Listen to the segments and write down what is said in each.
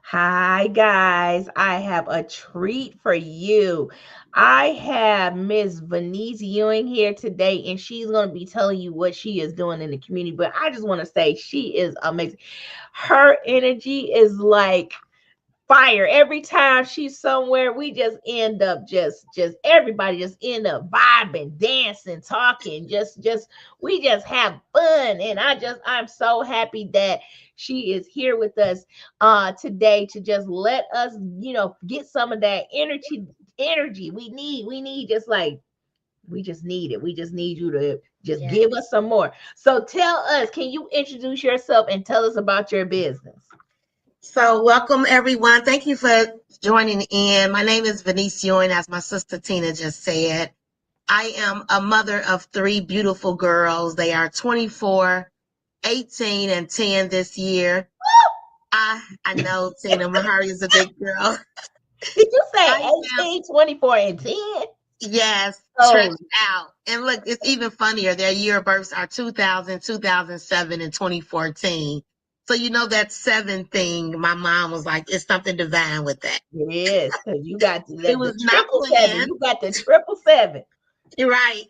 Hi, guys. I have a treat for you. I have Miss Venise Ewing here today, and she's going to be telling you what she is doing in the community. But I just want to say she is amazing. Her energy is like fire. Every time she's somewhere, we just end up just everybody just end up vibing, dancing, talking, just we just have fun. And I'm so happy that she is here with us today to just let us, get some of that energy we need just like we just need it. We just need you to just Yes. give us some more. So tell us, can you introduce yourself and tell us about your business? So, welcome everyone. Thank you for joining in. My name is Venise Ewing, as my sister Tina just said. I am a mother of three beautiful girls. They are 24, 18, and 10 this year. I know Tina Mahari is a big girl. Did you say I am, 18, 24, and 10? yes, Oh, stretched out. And look, it's even funnier. Their year of births are 2000, 2007, and 2014. So you know that seven thing, my mom was like, it's something divine with that. it is, because you got It the was not triple seven. planned. You got the triple seven. You're right.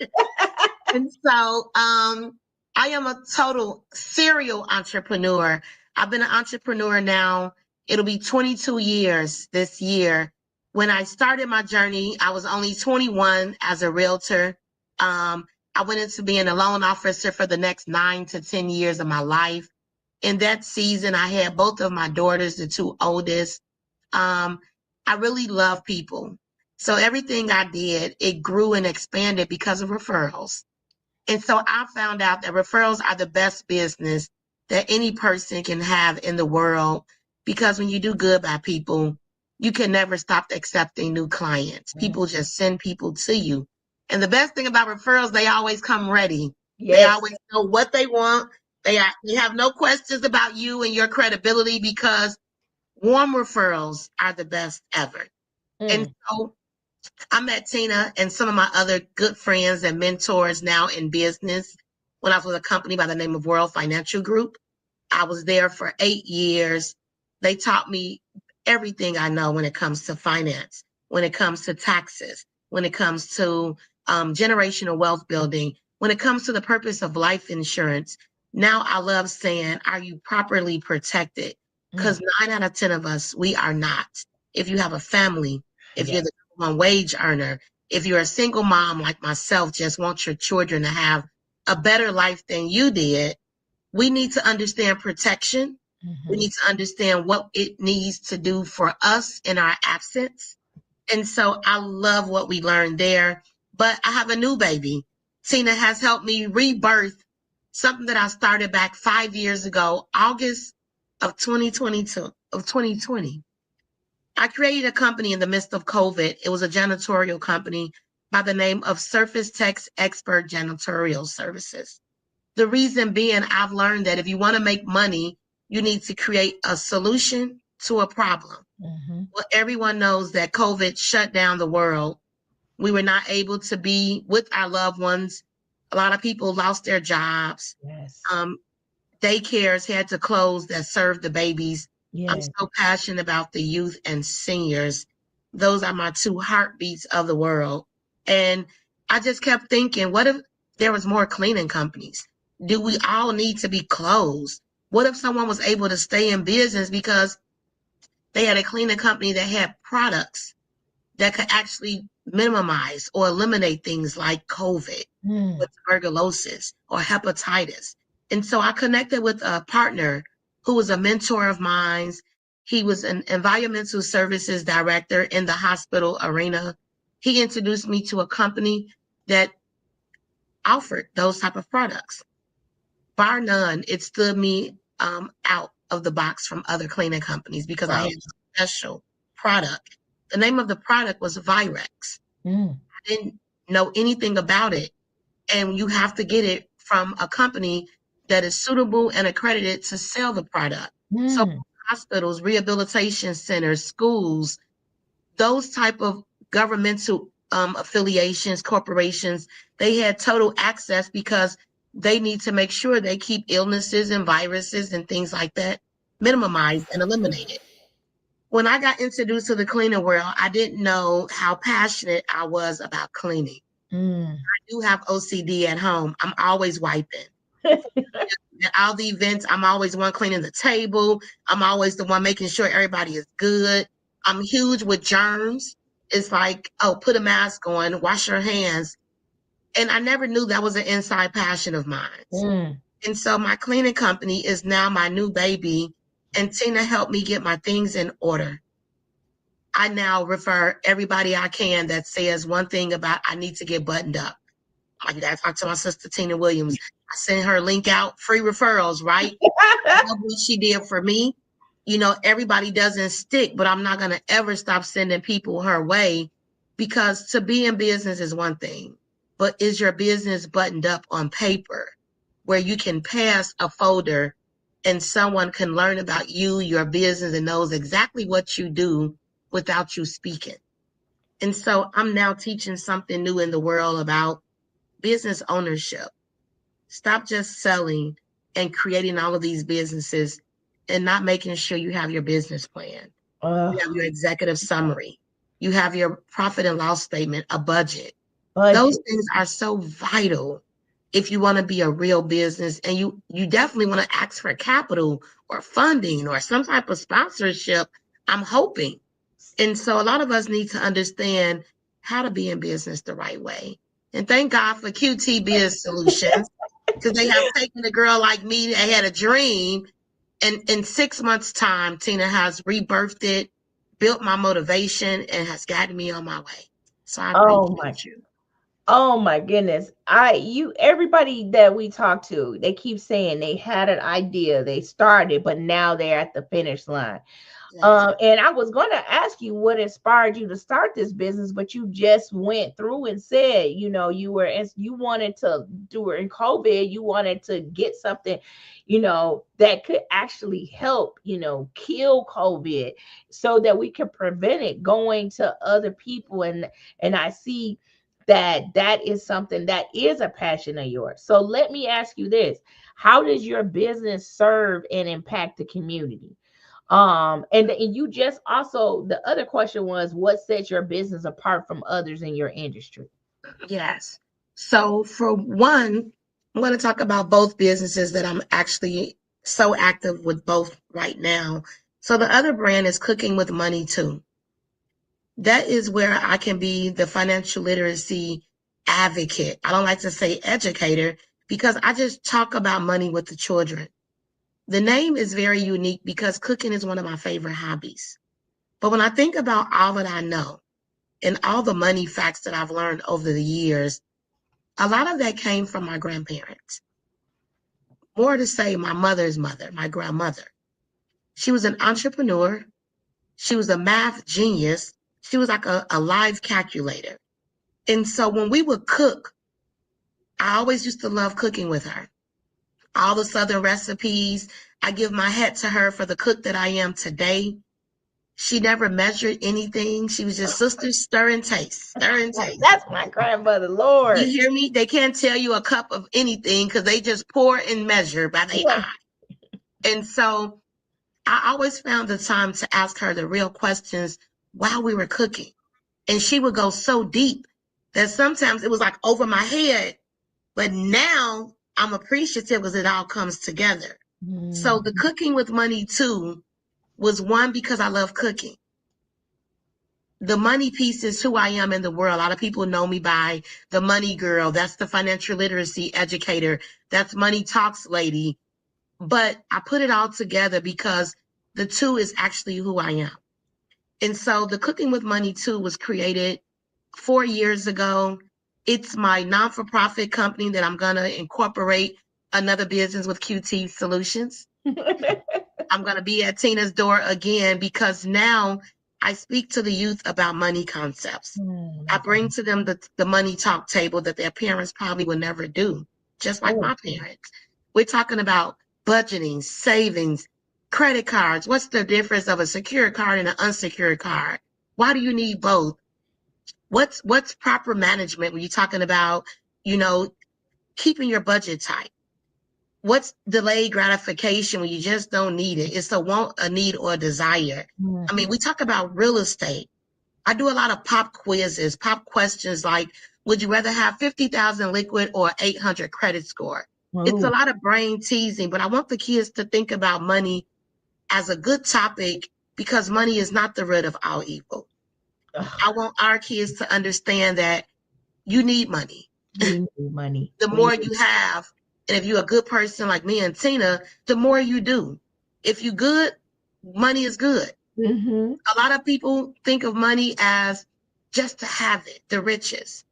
And so I am a total serial entrepreneur. I've been an entrepreneur now. It'll be 22 years this year. When I started my journey, I was only 21 as a realtor. I went into being a loan officer for the next 9 to 10 years of my life. In that season, I had both of my daughters, the two oldest. Um, I really love people. So everything I did, it grew and expanded because of referrals. And so I found out that referrals are the best business that any person can have in the world, because when you do good by people, you can never stop accepting new clients. People just send people to you. And the best thing about referrals, they always come ready. They Yes. always know what they want. They have no questions about you and your credibility, because warm referrals are the best ever. And Mm. so I met Tina and some of my other good friends and mentors now in business when I was with a company by the name of World Financial Group. I was there for 8 years. They taught me everything I know when it comes to finance, when it comes to taxes, when it comes to generational wealth building, when it comes to the purpose of life insurance. Now I love saying, are you properly protected? Mm. Because 9 out of 10 of us, we are not. If you have a family, if Yeah. you're the minimum wage earner, if you're a single mom like myself, just want your children to have a better life than you did, we need to understand protection. We Mhm. need to understand what it needs to do for us in our absence. And so I love what we learned there. But I have a new baby. Tina has helped me rebirth something that I started back 5 years ago, August of 2020. I created a company in the midst of COVID. It was a janitorial company by the name of Surface Tech's Expert Janitorial Services. The reason being, I've learned that if you want to make money, you need to create a solution to a problem. Mhm. Well, everyone knows that COVID shut down the world. We were not able to be with our loved ones. A lot of people lost their jobs. Yes. Um, Daycares had to close that served the babies. I'm Yes. so passionate about the youth and seniors. Those are my two heartbeats of the world. And I just kept thinking, what if there was more cleaning companies? Do we all need to be closed? What if someone was able to stay in business because they had a cleaning company that had products that could actually minimize or eliminate things like COVID Mm. or tuberculosis or hepatitis? And so I connected with a partner who was a mentor of mine. He was an environmental services director in the hospital arena. He introduced me to a company that offered those type of products. Bar none, it stood me out of the box from other cleaning companies because I had Wow. a special product. The name of the product was Virex. Mm. I didn't know anything about it. And you have to get it from a company that is suitable and accredited to sell the product. So Mm. hospitals, rehabilitation centers, schools, those type of governmental affiliations, corporations, they had total access because they need to make sure they keep illnesses and viruses and things like that minimized and eliminated. When I got introduced to the cleaning world, I didn't know how passionate I was about cleaning. Mm. I do have OCD at home. I'm always wiping. At all the events, I'm always the one cleaning the table. I'm always the one making sure everybody is good. I'm huge with germs. It's like, oh, put a mask on, wash your hands. And I never knew that was an inside passion of mine. Mm. And so my cleaning company is now my new baby. And Tina helped me get my things in order. I now refer everybody I can that says one thing about I need to get buttoned up. Like, you gotta talk to my sister Tina Williams. I sent her a link out, free referrals, right? Love what she did for me. You know, everybody doesn't stick, but I'm not gonna ever stop sending people her way, because to be in business is one thing, but is your business buttoned up on paper where you can pass a folder and someone can learn about you, your business, and knows exactly what you do without you speaking? And so I'm now teaching something new in the world about business ownership. Stop just selling and creating all of these businesses and not making sure you have your business plan. You have your executive summary. You have your profit and loss statement, a budget. Those Budget. things are so vital if you want to be a real business, and you definitely want to ask for capital or funding or some type of sponsorship, I'm hoping. And so a lot of us need to understand how to be in business the right way. And thank God for QT Biz Solutions, because they have taken a girl like me that had a dream, and in 6 months' time, Tina has rebirthed it, built my motivation, and has gotten me on my way. So I Oh my, appreciate you. oh my goodness. Everybody that we talk to, they keep saying they had an idea, they started, but now they're at the finish line. Yes. And I was going to ask you what inspired you to start this business, but you just went through and said, you wanted to do it in COVID. You wanted to get something, that could actually help, kill COVID, so that we could prevent it going to other people. And I see that is something that is a passion of yours. So let me ask you this: how does your business serve and impact the community? And you just also, the other question was, what sets your business apart from others in your industry? Yes. So for one, I'm going to talk about both businesses that I'm actually so active with both right now. So the other brand is Cooking with Money Too. That is where I can be the financial literacy advocate. I don't like to say educator, because I just talk about money with the children. The name is very unique because cooking is one of my favorite hobbies. But when I think about all that I know and all the money facts that I've learned over the years, a lot of that came from my grandparents. More to say, my mother's mother, my grandmother. She was an entrepreneur. She was a math genius. She was like a live calculator. And so when we would cook, I always used to love cooking with her. All the Southern recipes, I give my hat to her for the cook that I am today. She never measured anything. She was just sisters stirring taste, stirring taste. That's my grandmother, You Lord. hear me? They can't tell you a cup of anything because they just pour and measure by their Yeah. eye. And so I always found the time to ask her the real questions while we were cooking. And she would go so deep that sometimes it was like over my head. But now I'm appreciative as it all comes together. So the Mm. Cooking with Money Too was one, because I love cooking. The money piece is who I am in the world. A lot of people know me by the money girl. That's the financial literacy educator. That's Money Talks lady. But I put it all together because the two is actually who I am. And so the Cooking with Money Too was created 4 years ago. It's my non-for-profit company that I'm going to incorporate another business with QT Solutions. I'm going to be at Tina's door again, because now I speak to the youth about money concepts. I bring to them the money talk table that their parents probably would never do, just like my parents. We're talking about budgeting, savings, credit cards. What's the difference of a secured card and an unsecured card? Why do you need both? What's proper management when you're talking about, keeping your budget tight? what's delayed gratification when you just don't need it? It's a want, a need, or a desire. I mean, we talk about real estate. I do a lot of pop quizzes, pop questions like, would you rather have 50,000 liquid or 800 credit score? It's a Whoa. lot of brain teasing, but I want the kids to think about money as a good topic because money is not the root of all evil. Ugh, I want our kids to understand that you need money. we need money. The We more you have, and if you're a good person like me and Tina, the more you do. If you good, money is good. mm-hmm. A lot of people think of money as just to have it, the riches.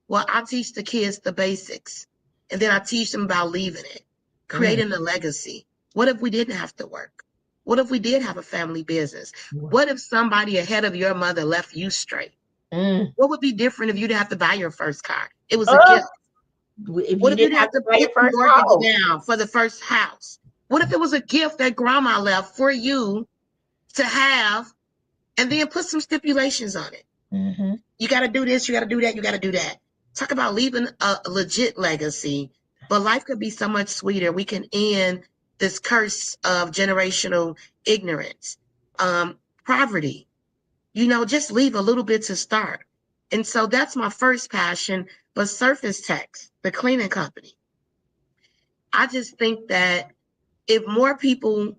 Well, I teach the kids the basics, and then I teach them about leaving it, Mm. creating a legacy. What if we didn't have to work? What if we did have a family business? What if somebody ahead of your mother left you straight? Mm. What would be different if you didn't have to buy your first car? It was a Oh, gift. if What you if you didn't didn't have have to to buy your put the first mortgage house. down for the first house? What if it was a gift that grandma left for you to have and then put some stipulations on it? Mm-hmm. You got to do this, you got to do that, you got to do that. Talk about leaving a legit legacy, but life could be so much sweeter. We can end this curse of generational ignorance, poverty. Just leave a little bit to start. And so that's my first passion. But Surface Techs, the cleaning company, I just think that if more people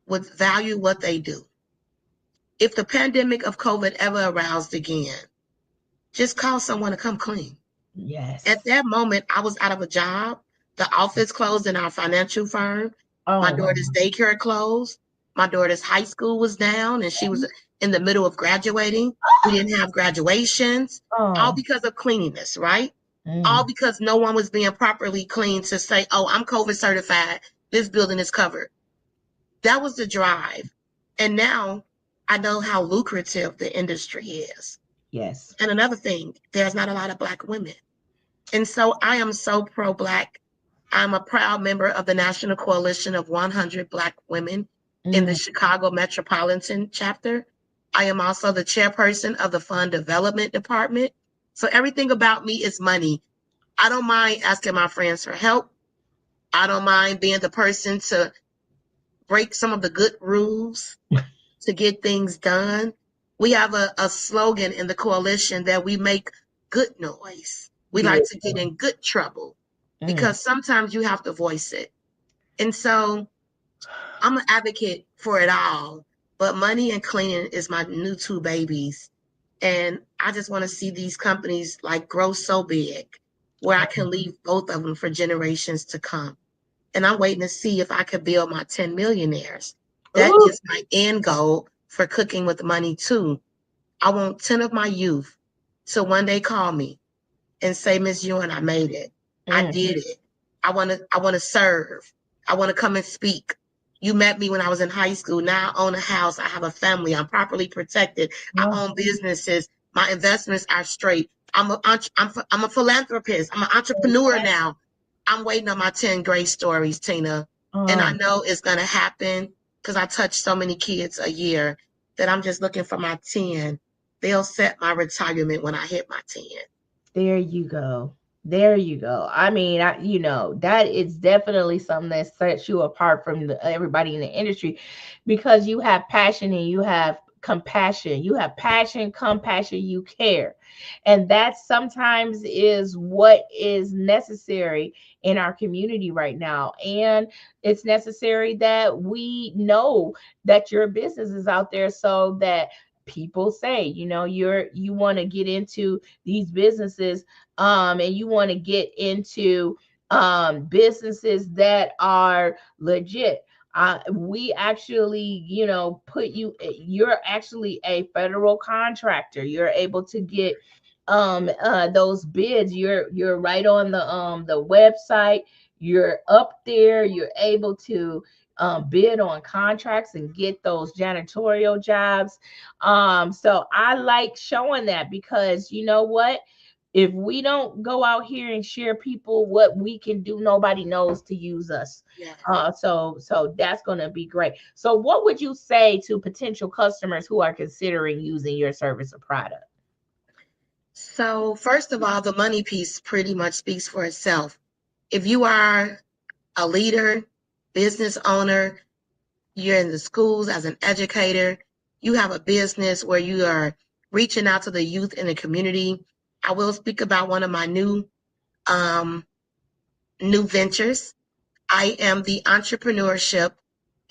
would value what they do, if the pandemic of COVID ever aroused again, just call someone to come clean. At Yes. that moment, I was out of a job. The office closed in our financial firm. My Oh, wow. daughter's daycare closed. My daughter's high school was down and she was in the middle of graduating. We didn't have graduations, all Oh. because of cleanliness, right? All Mm. because no one was being properly cleaned to say, oh, I'm COVID certified. This building is covered. That was the drive. And now I know how lucrative the industry is. Yes. And another thing, there's not a lot of Black women. And so I am so pro-Black. I'm a proud member of the National Coalition of 100 Black Women in the Mm. Chicago Metropolitan chapter. I am also the chairperson of the Fund Development Department. So everything about me is money. I don't mind asking my friends for help. I don't mind being the person to break some of the good rules to get things done. We have a slogan in the coalition that we make good noise. We like to get Beautiful. in good trouble Mm. because sometimes you have to voice it. And so I'm an advocate for it all, but money and cleaning is my new two babies. And I just want to see these companies like grow so big where I can leave both of them for generations to come. And I'm waiting to see if I could build my 10 millionaires. That Ooh. is my end goal for cooking with money too. I want 10 of my youth to one day call me and say, Miss Ewing, I made it. I Mm. did it. I want to serve. I want to come and speak. You met me when I was in high school. Now I own a house. I have a family. I'm properly protected. I Oh, own businesses. My investments are straight. I'm a philanthropist. I'm an entrepreneur yes. now. I'm waiting on my 10 great stories, Tina. And I Oh, know it's going to happen because I touch so many kids a year that I'm just looking for my 10. They'll set my retirement when I hit my 10. there you go. There you go. I mean, that is definitely something that sets you apart from everybody in the industry because you have passion and you have compassion. You have passion, compassion, you care. And that sometimes is what is necessary in our community right now. And it's necessary that we know that your business is out there so that people say, you want to get into these businesses, and you want to get into businesses that are legit. We actually, put you're actually a federal contractor. You're able to get those bids. You're right on the website. You're up there. You're able to bid on contracts and get those janitorial jobs. So I like showing that because you know what? If we don't go out here and share people what we can do, nobody knows to use us. Yeah. So that's going to be great. So what would you say to potential customers who are considering using your service or product? So, first of all, the money piece pretty much speaks for itself. If you are a leader, business owner, you're in the schools as an educator, you have a business where you are reaching out to the youth in the community. I will speak about one of my um, new ventures. I am the Entrepreneurship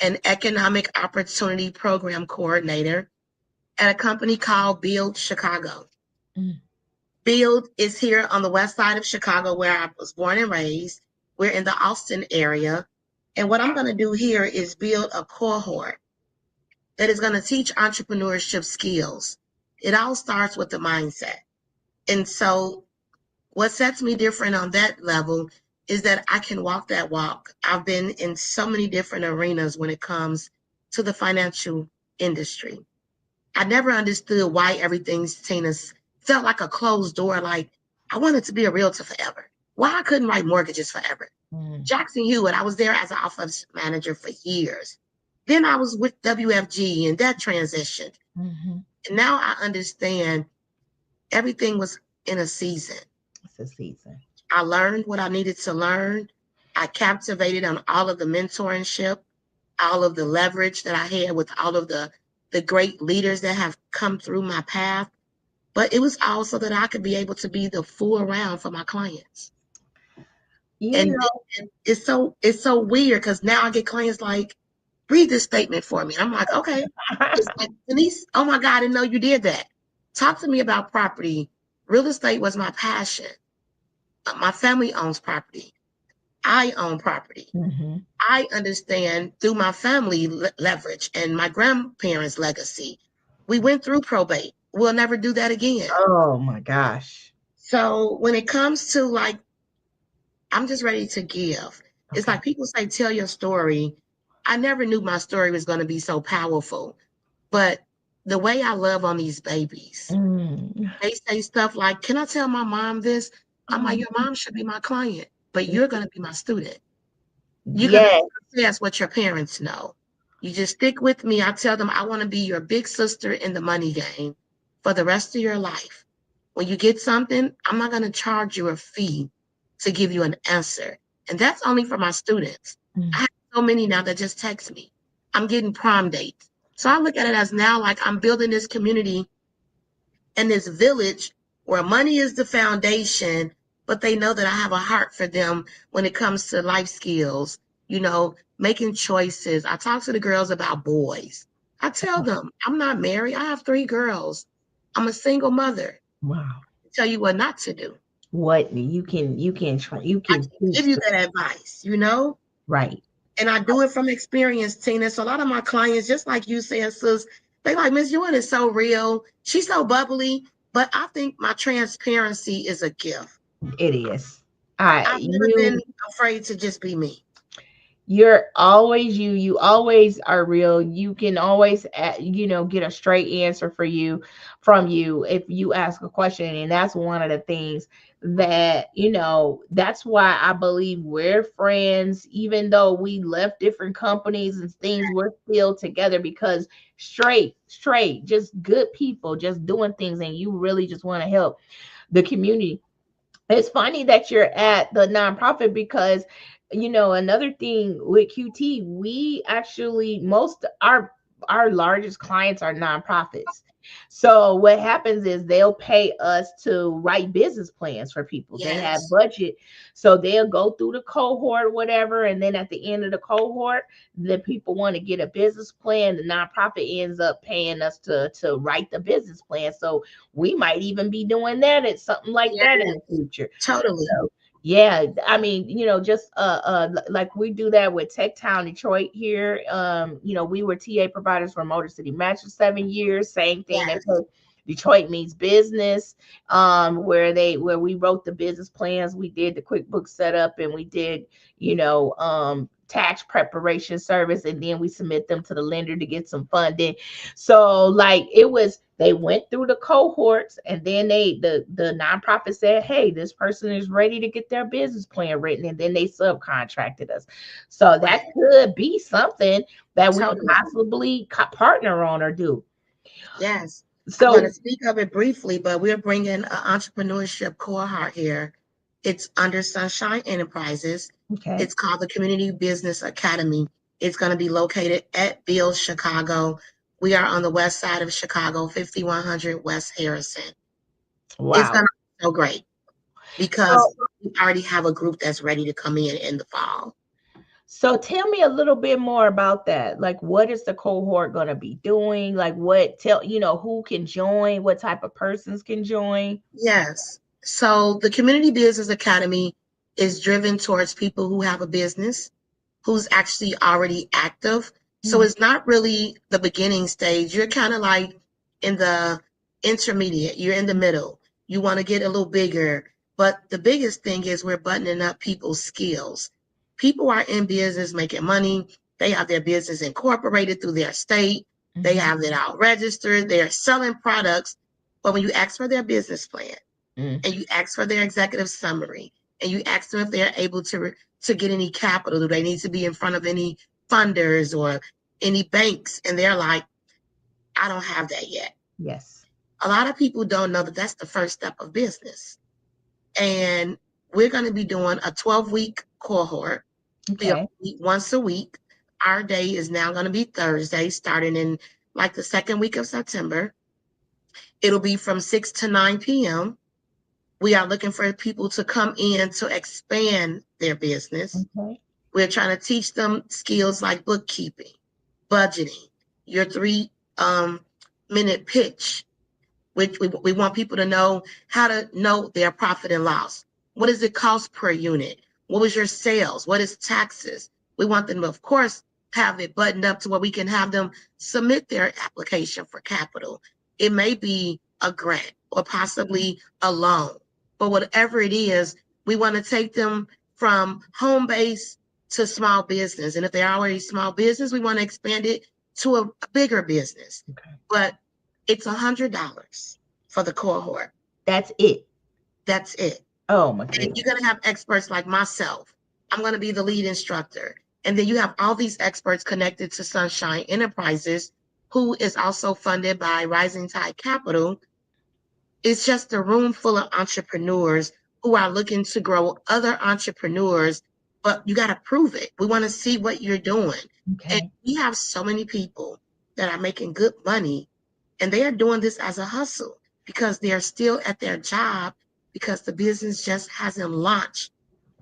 and Economic Opportunity Program Coordinator at a company called Build Chicago. Mm. Build is here on the west side of Chicago, where I was born and raised. We're in the Austin area. And what I'm going to do here is build a cohort that is going to teach entrepreneurship skills. It all starts with the mindset. And so what sets me different on that level is that I can walk that walk. I've been in so many different arenas when it comes to the financial industry. I never understood why everything's Tina's felt like a closed door. Like I wanted to be a realtor forever. Why I couldn't write mortgages forever. Jackson Hewitt, I was there as an office manager for years. Then I was with WFG and that transitioned. Mm-hmm. And now I understand everything was in a season. It's a season. I learned what I needed to learn. I captivated on all of the mentorship, all of the leverage that I had with all of the great leaders that have come through my path. But it was also that I could be able to be the full round for my clients. You And know, it's so weird because now I get clients like, read this statement for me. I'm like, okay. It's like, Denise, oh my God, I didn't know you did that. Talk to me about property. Real estate was my passion. My family owns property. I own property. mm-hmm. I understand through my family leverage and my grandparents' legacy. We went through probate. We'll never do that again. Oh my gosh. So when it comes to like, I'm just ready to give. It's Okay. like people say, tell your story. I never knew my story was going to be so powerful. But the way I love on these babies, Mm. they say stuff like, can I tell my mom this? I'm like, your mom should be my client, but you're going to be my student. You're going to Yes. access what your parents know. You just stick with me. I tell them I want to be your big sister in the money game for the rest of your life. When you get something, I'm not going to charge you a fee to give you an answer. And that's only for my students. I have so many now that just text me. I'm getting prom dates. So I look at it as now like I'm building this community and this village where money is the foundation, but they know that I have a heart for them when it comes to life skills, making choices. I talk to the girls about boys. I tell them, I'm not married. I have 3 girls. I'm a single mother. Wow. I tell you what not to do. What you can I can give teach you them. that advice, Right. And I do it from experience, Tina. So a lot of my clients, just like you said, sis, they like, Miss Ewing is so real. She's so bubbly. But I think my transparency is a gift. It is. I've never been afraid to just be me. You're always you always are real. You can always get a straight answer from you if you ask a question, and that's one of the things that that's why I believe we're friends. Even though we left different companies and things, we're still together because straight just good people just doing things, and you really just want to help the community. It's funny that you're at the nonprofit because another thing with QT, we actually most our largest clients are nonprofits. So what happens is they'll pay us to write business plans for people. They have Yes. budget. So they'll go through the cohort, whatever, and then at the end of the cohort, the people want to get a business plan. The nonprofit ends up paying us to write the business plan. So we might even be doing that at something like that in Yes. the future. Totally. So, yeah, I mean, just like we do that with Tech Town Detroit here. We were TA providers for Motor City Match for 7 years. Same thing. They Yes. put Detroit Means Business, where we wrote the business plans, we did the QuickBooks setup, and we did tax preparation service, and then we submit them to the lender to get some funding. So like they went through the cohorts, and then the nonprofit said, hey, this person is ready to get their business plan written, and then they subcontracted us. So that could be something that we could Totally. possibly partner on or do. Yes. I'm going So to speak of it briefly, but we're bringing an entrepreneurship cohort here It's under Sunshine Enterprises. Okay. It's called the Community Business Academy. It's going to be located at Bill, Chicago. We are on the west side of Chicago, 5100 West Harrison. It's Wow. going to be so great because So, we already have a group that's ready to come in the fall. so tell me a little bit more about that. Like, what is the cohort going to be doing? Like, what tell who can join? What type of persons can join? Yes. So the Community Business Academy is driven towards people who have a business, who's actually already active. So Mhm. it's not really the beginning stage. You're kind of like in the intermediate, you're in the middle. You want to get a little bigger. But the biggest thing is we're buttoning up people's skills. People are in business making money. They have their business incorporated through their state. They Mhm. have it out registered. They're selling products. But when you ask for their business plan Mm. and you ask for their executive summary and you ask them if they're able to get any capital, do they need to be in front of any funders or any banks? And they're like, I don't have that yet. Yes. A lot of people don't know that that's the first step of business. And we're going to be doing a 12-week cohort. We'll Okay. meet once a week. Our day is now going to be Thursday, starting in like the second week of September. It'll be from 6 to 9 p.m. We are looking for people to come in to expand their business. Okay. We're trying to teach them skills like bookkeeping, budgeting, your 3 minute pitch, which we want people to know how to know their profit and loss. What does it cost per unit? What was your sales? What is taxes? We want them to, of course, have it buttoned up to where we can have them submit their application for capital. It may be a grant or possibly a loan, but whatever it is, we want to take them from home base to small business. And if they're already small business, we want to expand it to a bigger business. Okay. But it's $100 for the cohort. That's it. That's it. Oh my And goodness. you're going to have experts like myself. I'm going to be the lead instructor. And then you have all these experts connected to Sunshine Enterprises, who is also funded by Rising Tide Capital. It's just a room full of entrepreneurs who are looking to grow other entrepreneurs, but you got to prove it. We want to see what you're doing. And Okay. we have so many people that are making good money and they are doing this as a hustle because they are still at their job because the business just hasn't launched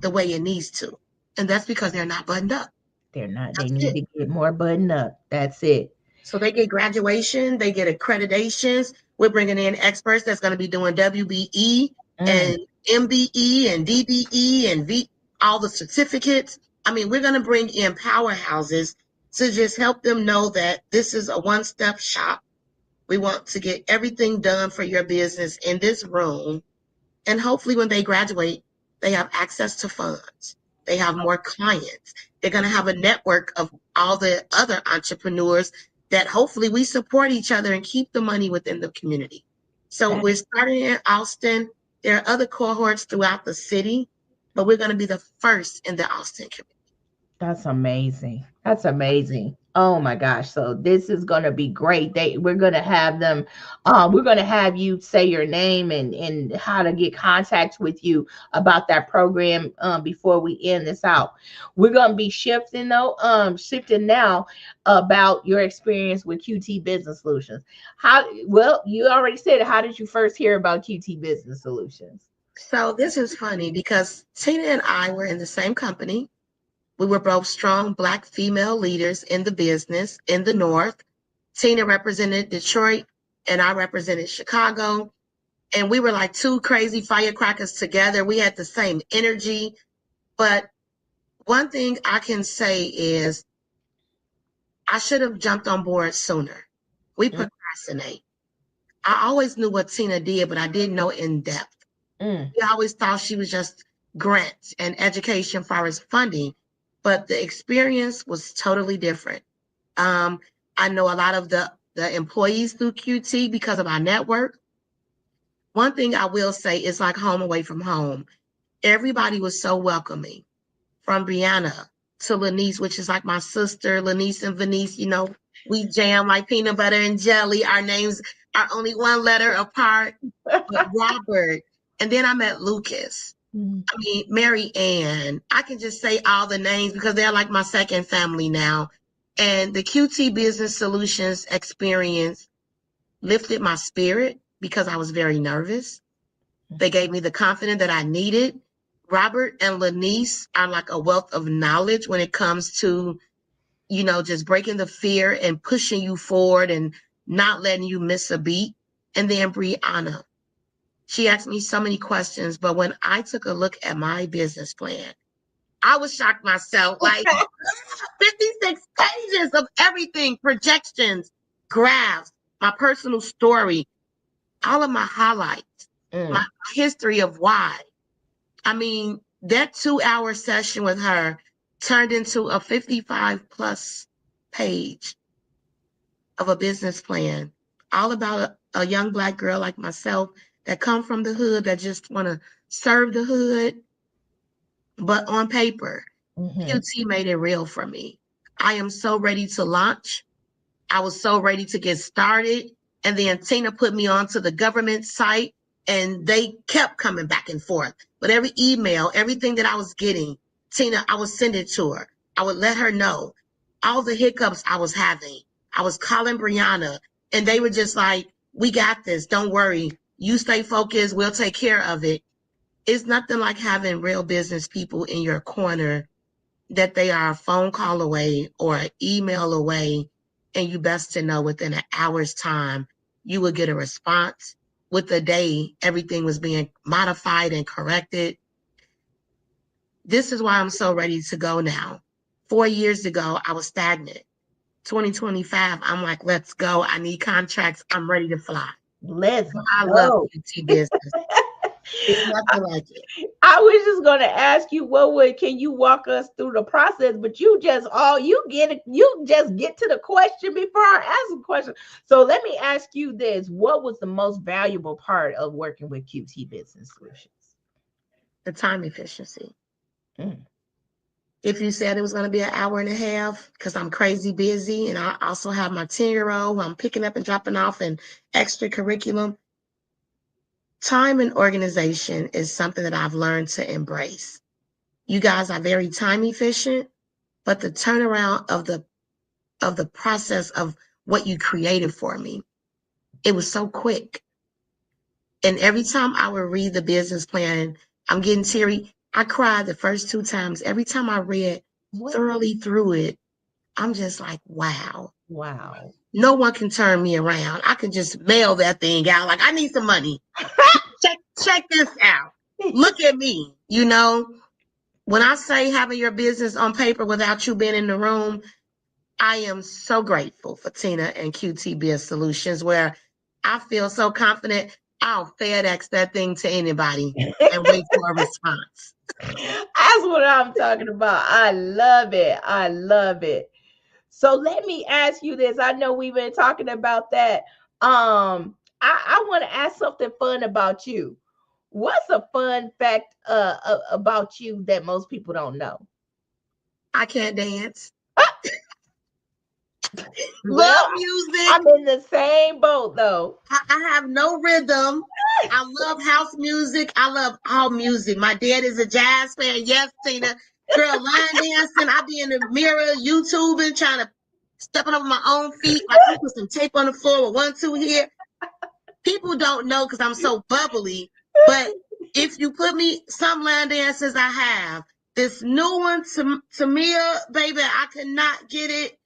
the way it needs to. And that's because they're not buttoned up. They're not. They That's need it. to get more buttoned up. That's it. So they get graduation, they get accreditations. We're bringing in experts that's going to be doing WBE Mm. and MBE and DBE and all the certificates. I mean, we're going to bring in powerhouses to just help them know that this is a one-stop shop. We want to get everything done for your business in this room. And hopefully when they graduate, they have access to funds. They have more clients. They're going to have a network of all the other entrepreneurs that hopefully we support each other and keep the money within the community. So That we're starting in Austin. There are other cohorts throughout the city, but we're going to be the first in the Austin community. That's amazing. That's amazing. Oh my gosh. So this is gonna be great. We're gonna have them we're gonna have you say your name and how to get contact with you about that program before we end this out. We're gonna be shifting now about your experience with QT Business Solutions. How well you already said it. How did you first hear about QT Business Solutions? So this is funny because Tina and I were in the same company. We were both strong Black female leaders in the business in the North. Tina represented Detroit and I represented Chicago. And we were like two crazy firecrackers together. We had the same energy. But one thing I can say is I should have jumped on board sooner. We Mm, procrastinate. I always knew what Tina did, but I didn't know in depth. mm, We always thought she was just grants and education for as funding, but the experience was totally different. Um, I know a lot of the employees through QT because of our network. One thing I will say is like home away from home. Everybody was so welcoming, from Brianna to Lenise, which is like my sister, Lenise and Venise. We jam like peanut butter and jelly. Our names are only one letter apart, but Robert. And then I met Lucas. I mean, Mary Ann, I can just say all the names because they're like my second family now. And the QT Business Solutions experience lifted my spirit because I was very nervous. They gave me the confidence that I needed. Robert and Lanice are like a wealth of knowledge when it comes to, just breaking the fear and pushing you forward and not letting you miss a beat. And then Brianna, she asked me so many questions, but when I took a look at my business plan, I was shocked myself, like 56 pages of everything, projections, graphs, my personal story, all of my highlights, my history of why. I mean, that 2-hour session with her turned into a 55 plus page of a business plan, all about a young Black girl like myself that come from the hood that just want to serve the hood. But on paper, QT made it real for me. I am so ready to launch. I was so ready to get started. And then Tina put me onto the government site and they kept coming back and forth. But every email, everything that I was getting, Tina, I would send it to her. I would let her know all the hiccups I was having. I was calling Brianna and they were just like, we got this. Don't worry. You stay focused. We'll take care of it. It's nothing like having real business people in your corner that they are a phone call away or an email away, and you best to know within an hour's time, you will get a response. With the day, everything was being modified and corrected. This is why I'm so ready to go now. 4 years ago, I was stagnant. 2025, I'm like, let's go. I need contracts. I'm ready to fly. I love QT business. It's nothing like it. I was just going to ask you, can you walk us through the process? But you just get to the question before I ask a question. So let me ask you this: what was the most valuable part of working with QT Business Solutions? The time efficiency. If you said it was going to be an hour and a half, because I'm crazy busy, and I also have my 10-year-old who I'm picking up and dropping off in extra curriculum. Time and organization is something that I've learned to embrace. You guys are very time efficient, but the turnaround of the process of what you created for me, it was so quick. And every time I would read the business plan, I'm getting teary. I cried the first 2 times. Every time I read thoroughly through it, I'm just like, wow. No one can turn me around. I can just mail that thing out. Like, I need some money. Check this out. Look at me. When I say having your business on paper without you being in the room, I am so grateful for Tina and QT Biz Solutions, where I feel so confident I'll FedEx that thing to anybody and wait for a response. That's what I'm talking about. I love it. I love it. So let me ask you this. I know we've been talking about that. I want to ask something fun about you. What's a fun fact about you that most people don't know? I can't dance. Love music. I'm in the same boat though. I have no rhythm. I love house music. I love all music. My dad is a jazz fan. Yes, Tina. Girl, line dancing. I be in the mirror, YouTubing, trying to stepping over my own feet. Like I put some tape on the floor with 1, 2 here. People don't know because I'm so bubbly. But if you put me some line dances I have, this new one, Tamia, baby, I cannot get it.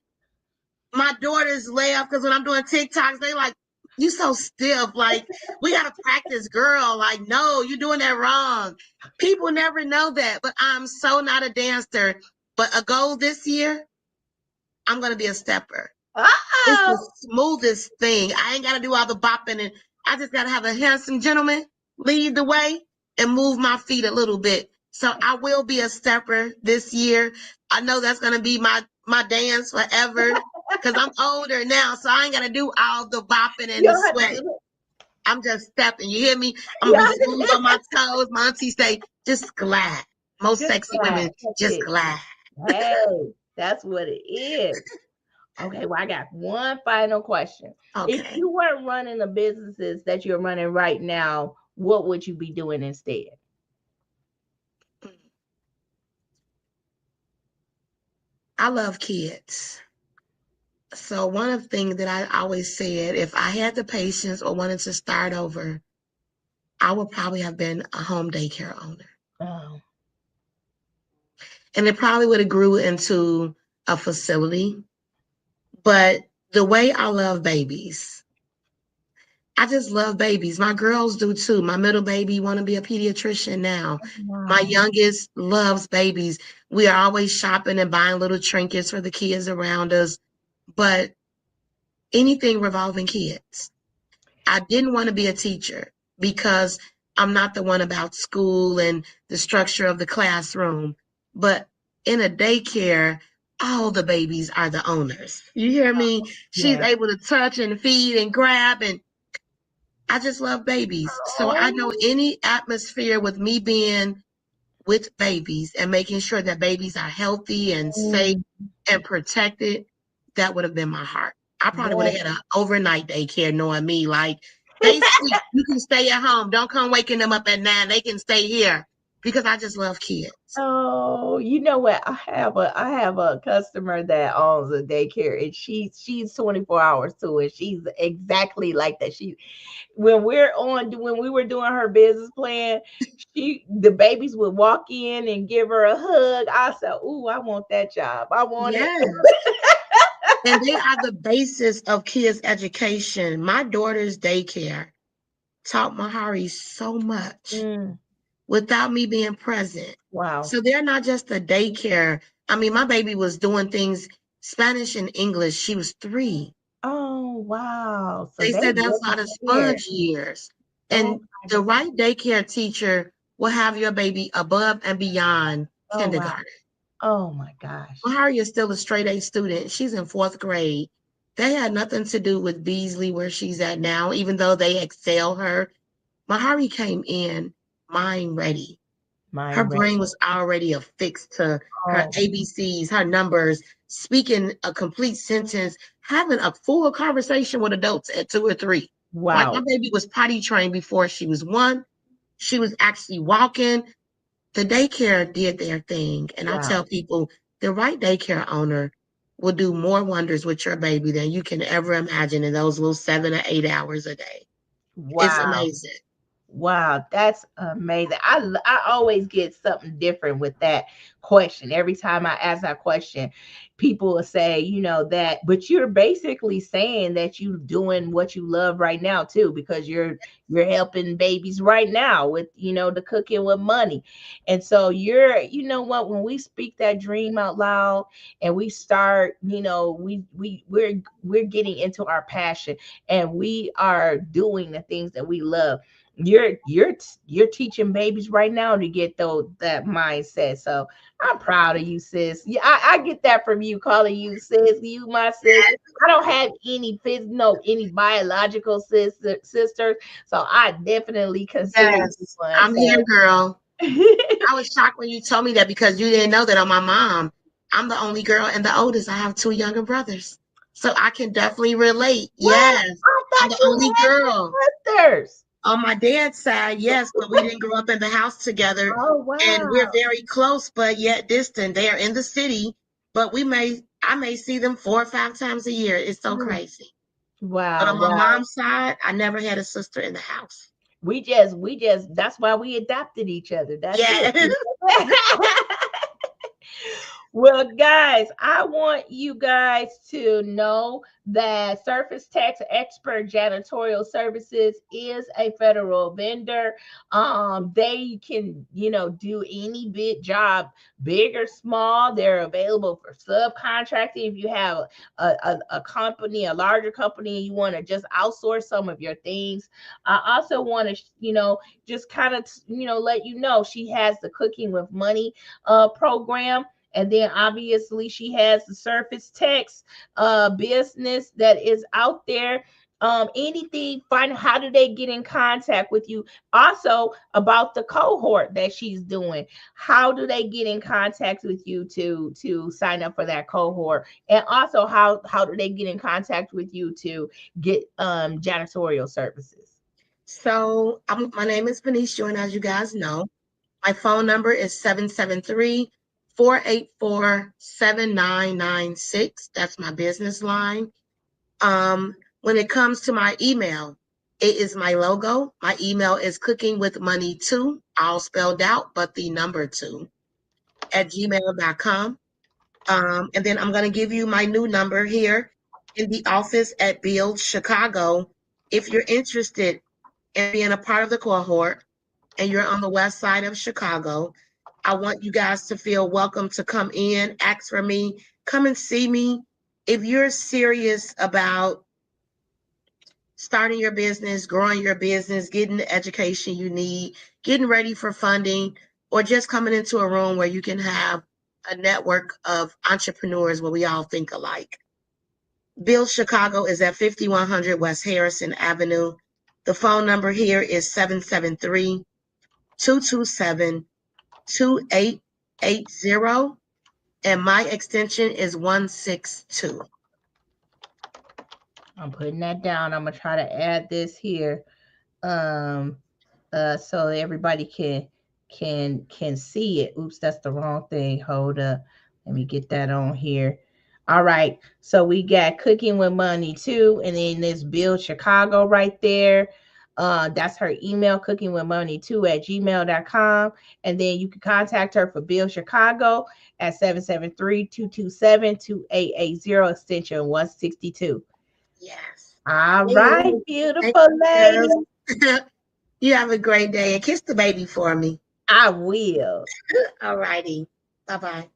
My daughters laugh because when I'm doing TikToks, they like, you so stiff. Like, we got to practice, girl. Like, no, you're doing that wrong. People never know that, but I'm so not a dancer. But a goal this year, I'm going to be a stepper. It's the smoothest thing. I ain't got to do all the bopping, and I just got to have a handsome gentleman lead the way and move my feet a little bit. So I will be a stepper this year. I know that's going to be my dance forever because I'm older now, so I ain't got to do all the bopping and the sweat. I'm just stepping. You hear me? I'm going to be smooth on my toes. My auntie say, just glide. Most sexy women, just glide. Hey, that's what it is. Okay, well, I got one final question. Okay. If you weren't running the businesses that you're running right now, what would you be doing instead? I love kids. So one of the things that I always said, if I had the patience or wanted to start over, I would probably have been a home daycare owner. Oh, And it probably would have grew into a facility. But the way I love babies, I just love babies. My girls do too. My middle baby want to be a pediatrician now. My wow. youngest loves babies. We are always shopping and buying little trinkets for the kids around us. But anything revolving kids. I didn't want to be a teacher because I'm not the one about school and the structure of the classroom. But in a daycare, all the babies are the owners. You hear me? She's Yeah. able to touch and feed and grab, and I just love babies. So I know Oh, any atmosphere with me being with babies and making sure that babies are healthy and safe mm, and protected, that would have been my heart. I probably would have that, had an overnight daycare knowing me. Like, they sleep. You can stay at home. Don't come waking them up at 9. They can stay here because I just love kids. oh, you know what? I have a customer that owns a daycare, and she's 24 hours too, and she's exactly like that. When we were doing her business plan, the babies would walk in and give her a hug. I said, "Ooh, I want that job. I want it." Yes. And they are the basis of kids' education. My daughter's daycare taught Mahari so much Mm, without me being present. wow. So they're not just a daycare. I mean, my baby was doing things Spanish and English. She was 3. Oh, wow. So They they said that's really not a care. sponge years. Oh And my the God. right daycare teacher will have your baby above and beyond Oh wow. kindergarten. Oh my gosh. Mahari is still a straight A student. She's in 4th grade. They had nothing to do with Beasley where she's at now, even though they excel her. Mahari came in mind ready. Her Mind read. brain was already affixed to her Oh ABCs, her numbers, speaking a complete sentence, having a full conversation with adults at 2 or 3. Like, my wow. baby was potty trained before she was 1. She was actually walking. The daycare did their thing. And I Wow. tell people the right daycare owner will do more wonders with your baby than you can ever imagine in those little 7 or 8 hours a day. It's Wow. amazing. Wow, that's amazing. I always get something different with that question. Every time I ask that question, people will say, that, but you're basically saying that you doing what you love right now too, because you're helping babies right now with, the cooking with money. And so what, when we speak that dream out loud and we start, we're getting into our passion, and we are doing the things that we love. You're teaching babies right now to get that mindset. So I'm proud of you, sis. Yeah, I get that from you, calling you sis, you my sis. I don't have any biological sisters, so I definitely consider you Yes, one. I'm here, So girl. I was shocked when you told me that because you didn't know that on my mom. I'm the only girl and the oldest. I have 2 younger brothers. So I can definitely relate. what? Yes, I I'm thought the you only girl. had sisters. On my dad's side, yes, but we didn't grow up in the house together. Oh And we're wow. very close, but yet distant. They are in the city, but I may see them 4 or 5 times a year. It's so Mm. crazy. But Wow, on my wow. mom's side, I never had a sister in the house. We just that's why we adopted each other. That's it. Yes. Well, guys, I want you guys to know that Surface Tax Expert Janitorial Services is a federal vendor. They can, do any big job, big or small. They're available for subcontracting. If you have a company, a larger company, and you want to just outsource some of your things. I also want to, just kind of, let you know she has the Cooking with Money program. And then obviously she has the Surface Text business that is out there. Anything, find how do they get in contact with you? Also about the cohort that she's doing. How do they get in contact with you to sign up for that cohort? And also how do they get in contact with you to get janitorial services? So my name is Venise Ewing, as you guys know. My phone number is 773 484-7996. That's my business line. When it comes to my email, it is my logo. My email is cookingwithmoney2, all spelled out, but the number 2 at gmail.com. And then I'm going to give you my new number here in the office at Build Chicago. If you're interested in being a part of the cohort and you're on the west side of Chicago, I want you guys to feel welcome to come in, ask for me, come and see me. If you're serious about starting your business, growing your business, getting the education you need, getting ready for funding, or just coming into a room where you can have a network of entrepreneurs where we all think alike. Build Chicago is at 5100 West Harrison Avenue. The phone number here is 773-227-2880, and my extension is 162. I'm putting that down. I'm gonna try to add this here, so everybody can see it. Oops, that's the wrong thing. Hold up, let me get that on here. All right, so we got Cooking with Money too, and then this Build Chicago right there. That's her email, cookingwithmoney2@gmail.com. And then you can contact her for Build Chicago at 773-227-2880, extension 162. Yes. All right, Thank beautiful lady. you. You have a great day, and kiss the baby for me. I will. All righty. Bye-bye.